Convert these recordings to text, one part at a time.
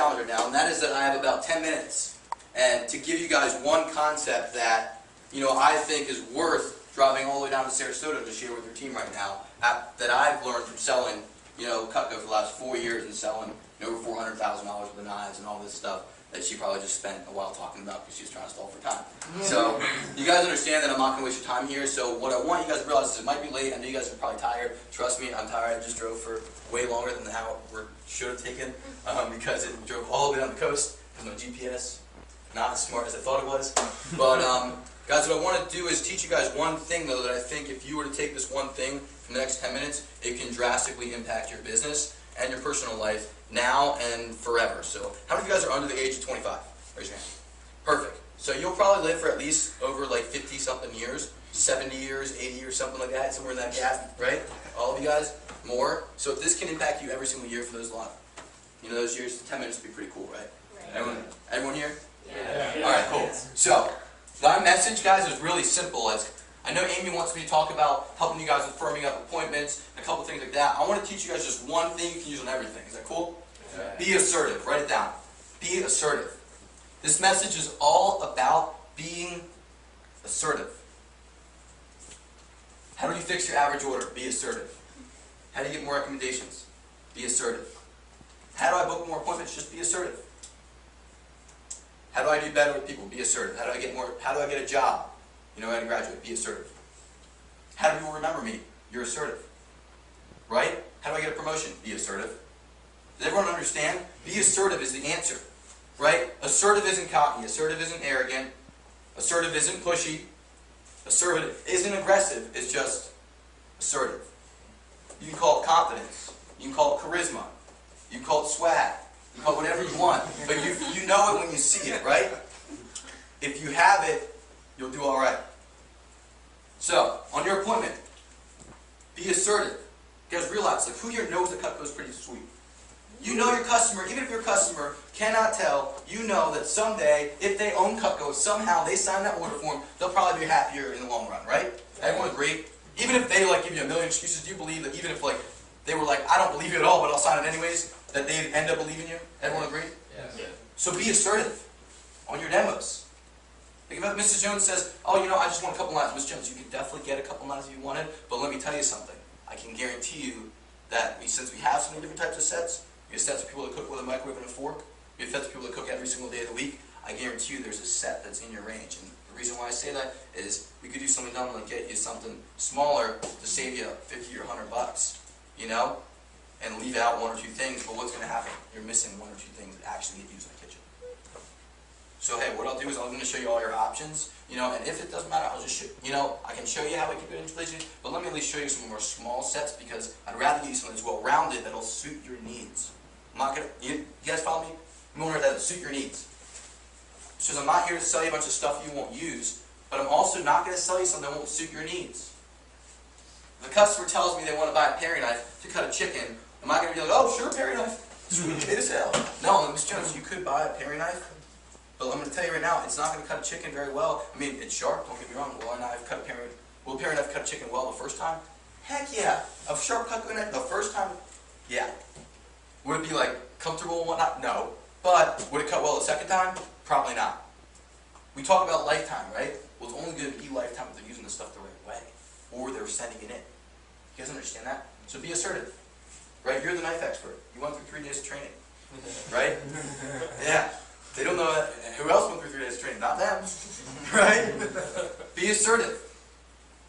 calendar now, and that is that I have about 10 minutes. And to give you guys one concept that, I think is worth driving all the way down to Sarasota to share with your team right now, that I've learned from selling, Cutco for the last 4 years and selling over $400,000 worth of knives and all this stuff that she probably just spent a while talking about because she was trying to stall for time. So you guys understand that I'm not going to waste your time here. So what I want you guys to realize is it might be late. I know you guys are probably tired. Trust me, I'm tired. I just drove for way longer than the hour we should have taken because it drove all the way down the coast because my GPS, not as smart as I thought it was. But guys, what I want to do is teach you guys one thing though that I think if you were to take this one thing from the next 10 minutes, it can drastically impact your business and your personal life now and forever. So how many of you guys are under the age of 25? Raise your hand. Perfect. So you'll probably live for at least over like 50 something years, 70 years, 80 years, something like that, somewhere in that gap, right? All of you guys? More? So if this can impact you every single year for those life, those years, 10 minutes would be pretty cool, right? Everyone here? Yeah. All right, cool. So my message, guys, is really simple. I know Amy wants me to talk about helping you guys with firming up appointments and a couple things like that. I want to teach you guys just one thing you can use on everything. Is that cool? Yeah. Be assertive. Write it down. Be assertive. This message is all about being assertive. How do you fix your average order? Be assertive. How do you get more recommendations? Be assertive. How do I book more appointments? Just be assertive. How do I do better with people? Be assertive. How do I get a job? I graduate. Be assertive. How do people remember me? You're assertive. Right? How do I get a promotion? Be assertive. Does everyone understand? Be assertive is the answer. Right? Assertive isn't cocky. Assertive isn't arrogant. Assertive isn't pushy. Assertive isn't aggressive. It's just assertive. You can call it confidence. You can call it charisma. You can call it swag. You can call it whatever you want. But you know it when you see it, right? If you have it, you'll do all right. So, on your appointment, be assertive. You guys realize, who here knows that Cutco is pretty sweet? You know your customer, even if your customer cannot tell, you know that someday, if they own Cutco, somehow they sign that order form, they'll probably be happier in the long run, right? Everyone agree? Even if they give you a million excuses, do you believe that even if they were I don't believe you at all, but I'll sign it anyways, that they'd end up believing you? Everyone agree? Yeah. So be assertive on your demos. If Mrs. Jones says, I just want a couple knives, Mrs. Jones, you can definitely get a couple knives if you wanted, but let me tell you something. I can guarantee you that since we have so many different types of sets, we have sets of people that cook with a microwave and a fork, we have sets of people that cook every single day of the week, I guarantee you there's a set that's in your range. And the reason why I say that is we could do something dumb like get you something smaller to save you 50 or 100 bucks, and leave out one or two things, but what's going to happen? You're missing one or two things that actually get used in the kitchen. So hey, what I'll do is I'm going to show you all your options, and if it doesn't matter, I'll just show I can show you how we can do installation, but let me at least show you some more small sets because I'd rather get you something that's well-rounded that'll suit your needs. I'm not going to, you guys follow me? I'm going to that suit your needs. Because I'm not here to sell you a bunch of stuff you won't use, but I'm also not going to sell you something that won't suit your needs. If a customer tells me they want to buy a paring knife to cut a chicken, am I going to be like, oh sure, paring knife, sweet kid as hell? No, Ms. Jones, you could buy a paring knife. But I'm going to tell you right now, it's not going to cut a chicken very well. I mean, it's sharp, don't get me wrong. Will a paring knife cut a chicken well the first time? Heck yeah. A sharp Cutco knife the first time? Yeah. Would it be comfortable and whatnot? No. But would it cut well the second time? Probably not. We talk about lifetime, right? Well, it's only going to be lifetime if they're using the stuff the right way. Or they're sending it in. You guys understand that? So be assertive. Right? You're the knife expert. You went through 3 days of training. Right? Yeah. They don't know that. Who else went through 3 days of training? Not them. Right? Be assertive.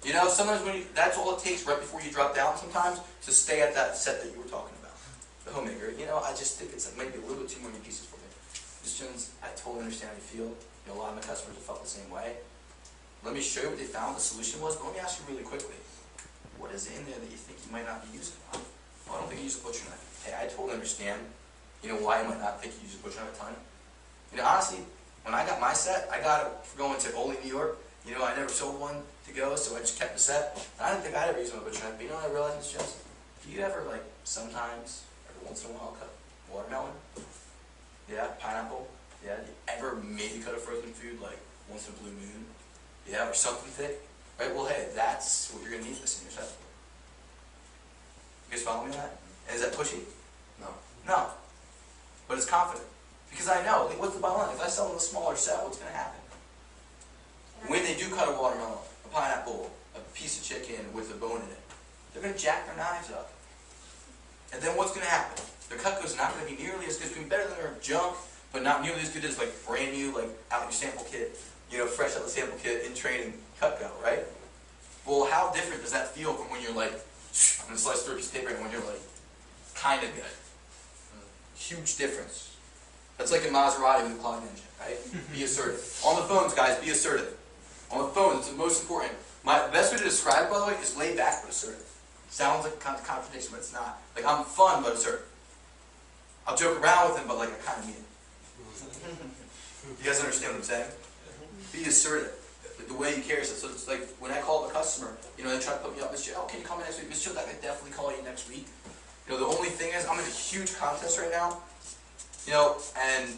Sometimes that's all it takes right before you drop down sometimes to stay at that set that you were talking about. The homemaker. I just think it's maybe a little bit too many pieces for me. Ms. Jones, I totally understand how you feel. A lot of my customers have felt the same way. Let me show you what they found the solution was, but let me ask you really quickly. What is in there that you think you might not be using? Well, I don't think you use a butcher knife. Hey, I totally understand, why you might not think you use a butcher knife a ton. Honestly, when I got my set, I got it for going to Ole, New York. I never sold one to go, so I just kept the set. And I didn't think I'd ever use my butcher knife, but what I realized, Ms. Jones? Do you ever, sometimes, every once in a while, cut watermelon? Yeah, pineapple? Yeah, you ever maybe cut a frozen food, once in a blue moon? Yeah, or something thick? Right, well, hey, that's what you're going to need this in your set. You guys follow me on that? And is that pushy? No. No. But it's confident. Because I know, like, what's the bottom line? If I sell them a smaller set, what's going to happen? When they do cut a watermelon, a pineapple, a piece of chicken with a bone in it, they're going to jack their knives up. And then what's going to happen? Their Cutco's not going to be nearly as good. It's going to be better than their junk, but not nearly as good as like brand new, like out of your sample kit, you know, fresh out of the sample kit in training Cutco, right? Well, how different does that feel from when you're like, I'm going to slice through a piece of paper, and when you're like, kind of good? Huge difference. That's like a Maserati with a clogged engine, right? Be assertive. On the phones, guys, be assertive. On the phone, it's the most important. The best way to describe it, by the way, is laid back but assertive. Sounds like a contradiction, but it's not. Like, I'm fun but assertive. I'll joke around with him, but like I kind of mean it. You guys understand what I'm saying? Be assertive. Like, the way you carry yourself. So it's like when I call the customer, you know, they try to put me up, Miss Joe, can you call me next week? Miss Joe, I could definitely call you next week. You know, the only thing is, I'm in a huge contest right now. You know, and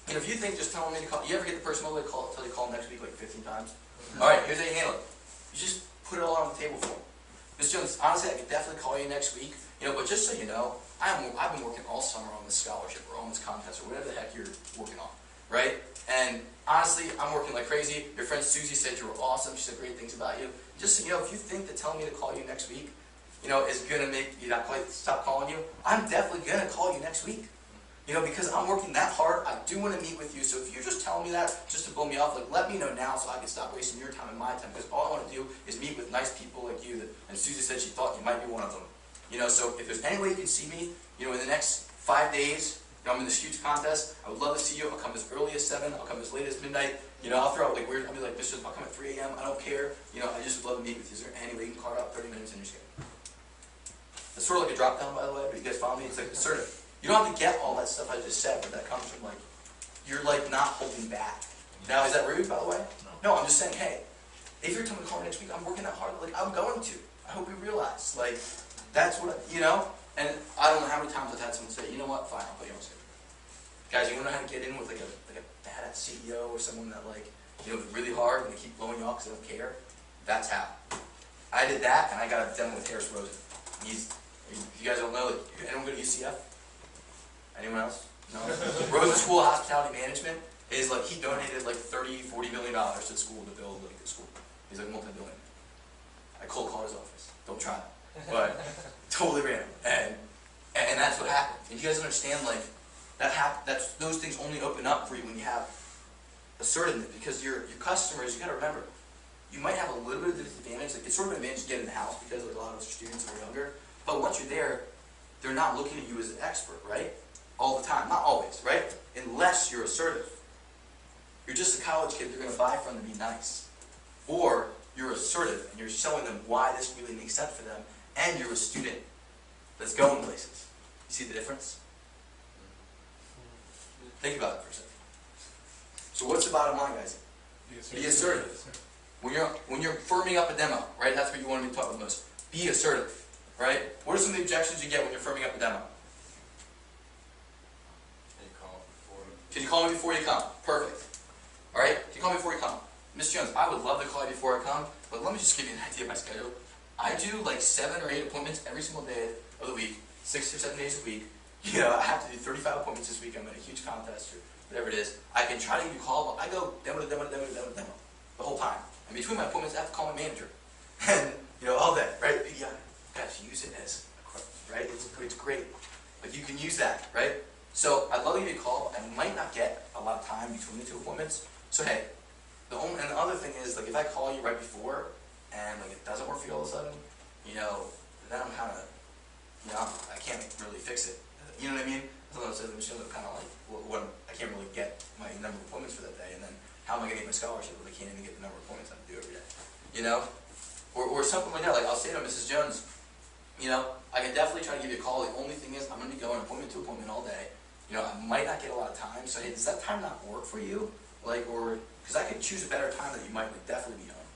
you know, if you think just telling me to call, you ever get the person over to call until they call next week like 15 times? All right, here's how you handle it. You just put it all on the table for them. Miss Jones, honestly, I could definitely call you next week. You know, but just so you know, I've been working all summer on this scholarship or on this contest or whatever the heck you're working on, right? And honestly, I'm working like crazy. Your friend Susie said you were awesome. She said great things about you. Just so you know, if you think that telling me to call you next week, you know, is gonna make you not quite stop calling you, I'm definitely gonna call you next week. You know, because I'm working that hard, I do want to meet with you. So if you're just telling me that just to blow me off, like, let me know now so I can stop wasting your time and my time. Because all I want to do is meet with nice people like you. And Susie said she thought you might be one of them. You know, so if there's any way you can see me, you know, in the next 5 days, you know, I'm in this huge contest. I would love to see you. I'll come as early as 7. I'll come as late as midnight. You know, I'll throw out like weird. I'll be like, I'll come at 3 a.m. I don't care. You know, I just would love to meet with you. Is there any way you can carve out 30 minutes in your schedule? It's sort of like a drop down, by the way. But you guys follow me? It's like assertive. You don't have to get all that stuff I just said, but that comes from like, you're like not holding back. Now, is that rude, by the way? No, I'm just saying, hey, if you're telling me to call me next week, I'm working that hard. Like, I'm going to. I hope you realize. Like, that's what, you know? And I don't know how many times I've had someone say, you know what, fine, I'll put you on schedule. Guys, you want to know how to get in with like a badass CEO or someone that like, you know, really hard and they keep blowing you off because they don't care? That's how. I did that, and I got a demo with Harris Rosen. If you guys don't know, like, anyone go to UCF? Anyone else? No? Rosen School of Hospitality Management is like, he donated like $30–40 million to the school to build like a school. He's like multi-billionaire. I cold called his office. Don't try it. But totally random. And that's what happened. And you guys understand, like, that's those things only open up for you when you have assertiveness, because your customers, you gotta remember, you might have a little bit of disadvantage. Like, it's sort of an advantage to get in the house because like, a lot of us are students and we're younger. But once you're there, they're not looking at you as an expert, right? All the time. Not always, right? Unless you're assertive. You're just a college kid they're going to buy from to be nice. Or you're assertive and you're showing them why this really makes sense for them, and you're a student that's going places. You see the difference? Think about it for a second. So what's the bottom line, guys? Be assertive. When you're firming up a demo, right? That's what you want to be taught the most. Be assertive, right? What are some of the objections you get when you're firming up a demo? Can you call me before you come? Perfect. Alright? Can you call me before you come? Miss Jones, I would love to call you before I come, but let me just give you an idea of my schedule. I do like 7 or 8 appointments every single day of the week, 6 or 7 days a week. You know, I have to do 35 appointments this week. I'm in a huge contest or whatever it is. I can try to give you a call, but I go demo to demo to demo to demo to demo the whole time. And between my appointments, I have to call my manager. And, you know, all that, right? You guys use it as a quote, right? It's great. Like, you can use that, right? So I'd love to give you a call. I might not get a lot of time between the 2 appointments. So hey, the other thing is, like, if I call you right before and like it doesn't work for you all of a sudden, you know, then I'm kind of, you know, I can't really fix it. You know what I mean? So I'm kind of like, well, I can't really get my number of appointments for that day, and then how am I going to get my scholarship if I can't even get the number of appointments I have to do every day? You know, or something like that. Like I'll say to Mrs. Jones, you know, I can definitely try to give you a call. The only thing is, I'm going to be going appointment to appointment all day. You know, I might not get a lot of time, so hey, does that time not work for you? Like, or, because I could choose a better time that you might like, definitely be home.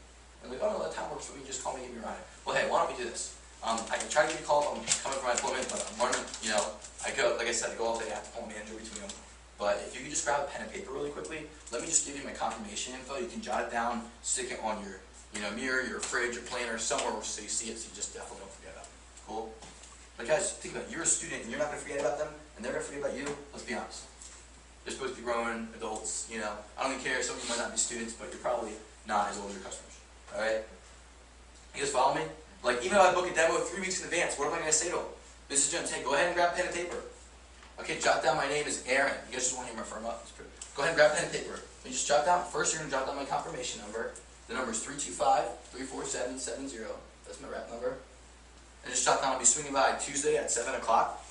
And like, oh no, that time works for me, just call me, give me a ride. Well, hey, why don't we do this? I can try to give you a call if I'm coming for my appointment, but I'm running, you know, I go, like I said, I go all day, I have to call my manager between them. But if you could just grab a pen and paper really quickly, let me just give you my confirmation info. You can jot it down, stick it on your, you know, mirror, your fridge, your planner, somewhere so you see it, so you just definitely don't forget about it. Cool? But guys, think about it. You're a student and you're not going to forget about them, and they're going to forget about you. Let's be honest. They're supposed to be grown adults, you know. I don't even care, some of you might not be students, but you're probably not as old as your customers, all right? You guys follow me? Like, even if I book a demo 3 weeks in advance, what am I going to say to them? Mrs. Jones, hey, go ahead and grab pen and paper. Okay, jot down my name is Aaron. You guys just want to hear my firm up. Go ahead and grab pen and paper. You just jot down, first you're going to jot down my confirmation number. The number is 325-34770. That's my rep number. And just jot down, I'll be swinging by Tuesday at 7 o'clock.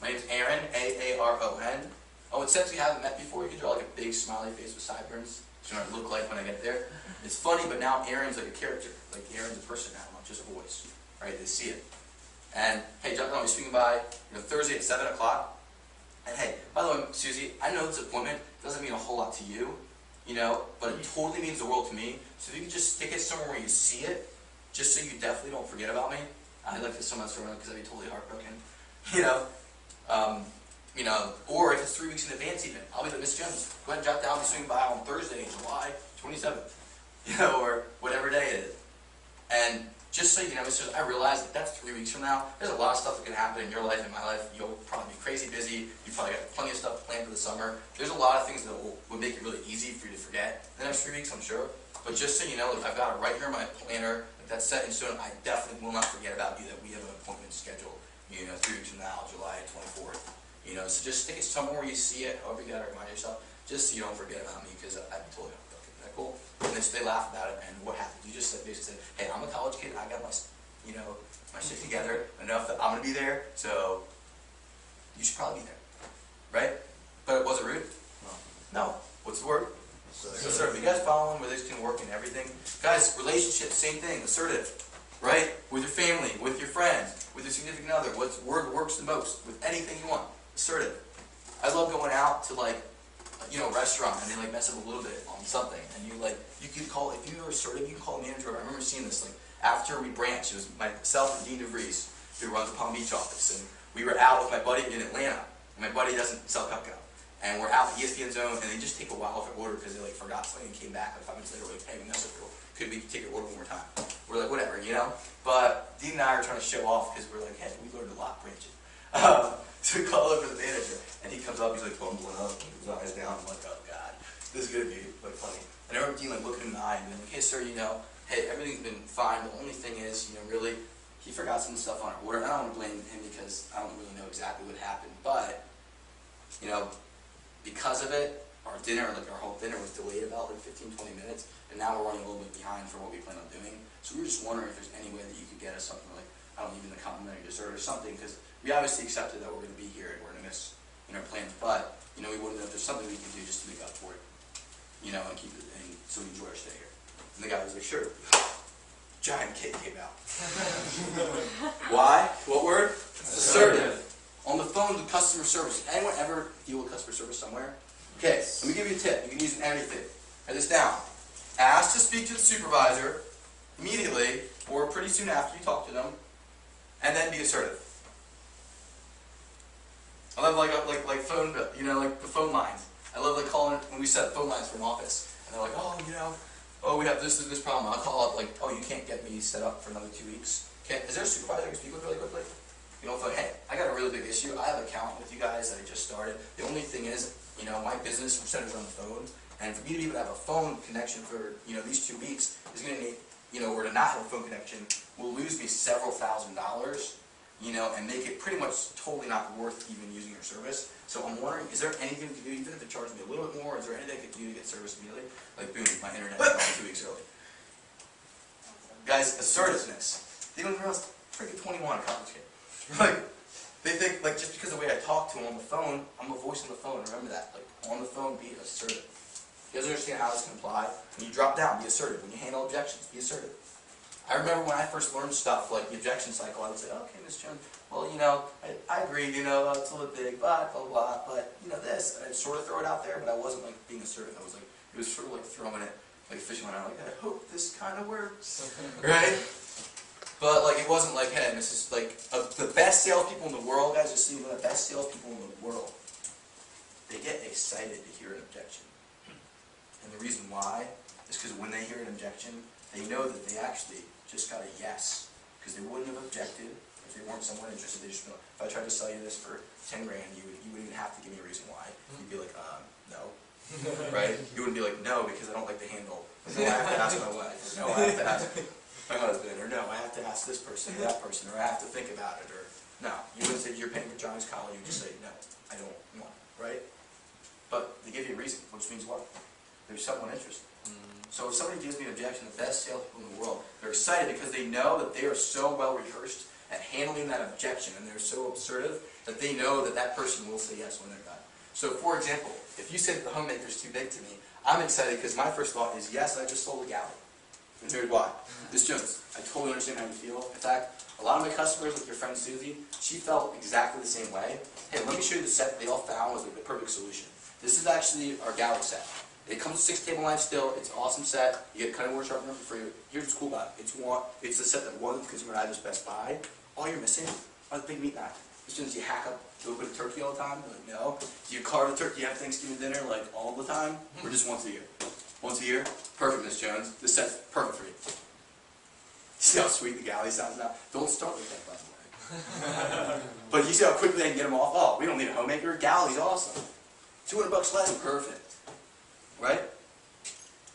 My name's Aaron, A-A-R-O-N. Oh, and since we haven't met before, you can draw like a big smiley face with sideburns. That's what I look like when I get there. It's funny, but now Aaron's like a character. Like Aaron's a person now, not just a voice. Right? They see it. And hey, jot down, I'll be swinging by Thursday at 7 o'clock. And hey, by the way, Susie, I know this appointment doesn't mean a whole lot to you, you know, but it totally means the world to me. So if you can just stick it somewhere where you see it, just so you definitely don't forget about me. I like this so much because I'd be totally heartbroken, you know, or if it's 3 weeks in advance even, I'll be like, Miss Jones, go ahead and jot down, I'll be swinging by on Thursday, July 27th, you know, or whatever day it is. And just so you know, Miss Jones, I realize that that's 3 weeks from now. There's a lot of stuff that can happen in your life and my life. You'll probably be crazy busy. You probably got plenty of stuff planned for the summer. There's a lot of things that would make it really easy for you to forget the next 3 weeks, I'm sure. But just so you know, I've got it right here in my planner. That's set in stone. I definitely will not forget about you, that we have an appointment scheduled, 3 weeks from now, July 24th. So just stick it somewhere where you see it, however you got to remind yourself, just so you don't forget about me, because I'd be totally heartbroken. Isn't that cool? And they laugh about it, and what happened? You just basically said, hey, I'm a college kid, I got my shit together enough that I'm going to be there, so you should probably be there. Right? But was it rude? No. What's the word? Assertive. You guys following where this can work and everything? Guys, relationships, same thing. Assertive. Right? With your family, with your friends, with your significant other. What word works the most? With anything you want. Assertive. I love going out to a restaurant and they mess up a little bit on something. And you could call, if you were assertive, you can call a manager. I remember seeing this after we branched. It was myself and Dean DeVries, who runs the Palm Beach office. And we were out with my buddy in Atlanta. And my buddy doesn't sell Cutco. And we're out at the ESPN zone, and they just take a while for order because they forgot something and came back 5 minutes later. We're like, hey, we messed up. Could we take your order one more time? We're like, whatever, But Dean and I are trying to show off because we're like, hey, we learned a lot branching. So we call over the manager, and he comes up. He's bumbling up, his eyes down. I'm like, oh god, this is gonna be funny. And I remember Dean looking in the eye and being like, hey sir, hey, everything's been fine. The only thing is, really, he forgot some stuff on our order. And I don't want to blame him because I don't really know exactly what happened, but because of it, our dinner, our whole dinner was delayed about 15-20 minutes, and now we're running a little bit behind for what we plan on doing. So we were just wondering if there's any way that you could get us something I don't know, even a complimentary dessert or something, because we obviously accepted that we're going to be here and we're going to miss our plans, but we wanted to know if there's something we can do just to make up for it, and keep it, and so we enjoy our stay here. And the guy was like, sure. Giant cake came out. Why? What word? Assertive. On the phone with customer service. Anyone ever deal with customer service somewhere? Okay, let me give you a tip. You can use it in everything. Write this down. Ask to speak to the supervisor immediately or pretty soon after you talk to them, and then be assertive. I love phone, the phone lines. I love calling when we set up phone lines from office, and they're like, oh, we have this problem. I'll call up oh, you can't get me set up for another 2 weeks. Okay, is there a supervisor I can speak with really quickly? Hey, I got a really big issue. I have an account with you guys that I just started. The only thing is, my business centers on the phone, and for me to even have a phone connection for, these 2 weeks is going to need, or to not have a phone connection will lose me several $1,000s, and make it pretty much totally not worth even using your service. So I'm wondering, is there anything you can do, even if it charges me a little bit more, is there anything I could do to get service immediately? Boom, my internet is 2 weeks early. Guys, assertiveness. They don't realize freaking 21 a college kid. They think, just because of the way I talk to them on the phone, I'm a voice on the phone, remember that. On the phone, be assertive. You guys understand how this can apply? When you drop down, be assertive. When you handle objections, be assertive. I remember when I first learned stuff like the objection cycle, I would say, okay, Miss Jones, well, I agree, it's a little big, blah, blah, blah, but, this, and I'd sort of throw it out there, but I wasn't, being assertive. I was it was sort of throwing it, like a fishing line out, I hope this kind of works, right? But, it wasn't hey, this is, the best salespeople in the world, guys, just see the best salespeople in the world, they get excited to hear an objection. And the reason why is because when they hear an objection, they know that they actually just got a yes. Because they wouldn't have objected if they weren't somewhat interested. They just know, if I tried to sell you this for 10 grand, you wouldn't even have to give me a reason why. You'd be like, right? You wouldn't be like, no, because I don't like the handle. No, I have to ask my wife. Or, no, I have to ask my husband. Or no, I have to ask this person or that person. Or I have to think about it. Or no, you wouldn't say you're paying for Johnny's college. You would just say, no, I don't want it, right? But they give you a reason, which means what? There's someone interested. So if somebody gives me an objection, the best salespeople in the world, they're excited because they know that they are so well rehearsed at handling that objection, and they're so assertive that they know that that person will say yes when they're done. So for example, if you say that the homemaker is too big to me, I'm excited because my first thought is, yes, I just sold a galley. And here's why. Ms. Jones, I totally understand how you feel. In fact, a lot of my customers, like your friend Susie, she felt exactly the same way. Hey, let me show you the set that they all found was like the perfect solution. This is actually our galley set. It comes with 6 table knives still. It's an awesome set. You get a cutting board sharpener for free. Here's what's cool about it. It's the set that won the Consumer Digest Best Buy. All you're missing are the big meat knife. As soon as you hack up a little bit of turkey all the time, you're like, no. Do you carve the turkey, have Thanksgiving dinner like all the time, or just once a year? Once a year? Perfect, Miss Jones. This set's perfect for you. See how sweet the galley sounds now? Don't start with that, by the way. But you see how quickly I can get them off? Oh, we don't need a homemaker. Galley's awesome. $200 less, perfect. Right?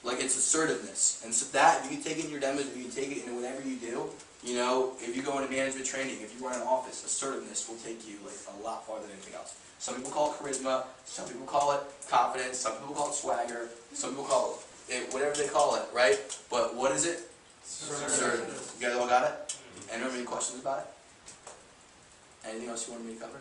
Like, it's assertiveness. And so that, you can take it in your demos, you can take it in whatever you do. You know, if you go into management training, if you run an office, assertiveness will take you like a lot farther than anything else. Some people call it charisma, some people call it confidence, some people call it swagger, some people call it whatever they call it, right? But what is it? Assertiveness. You guys all got it? Anyone have any questions about it? Anything else you wanted me to cover?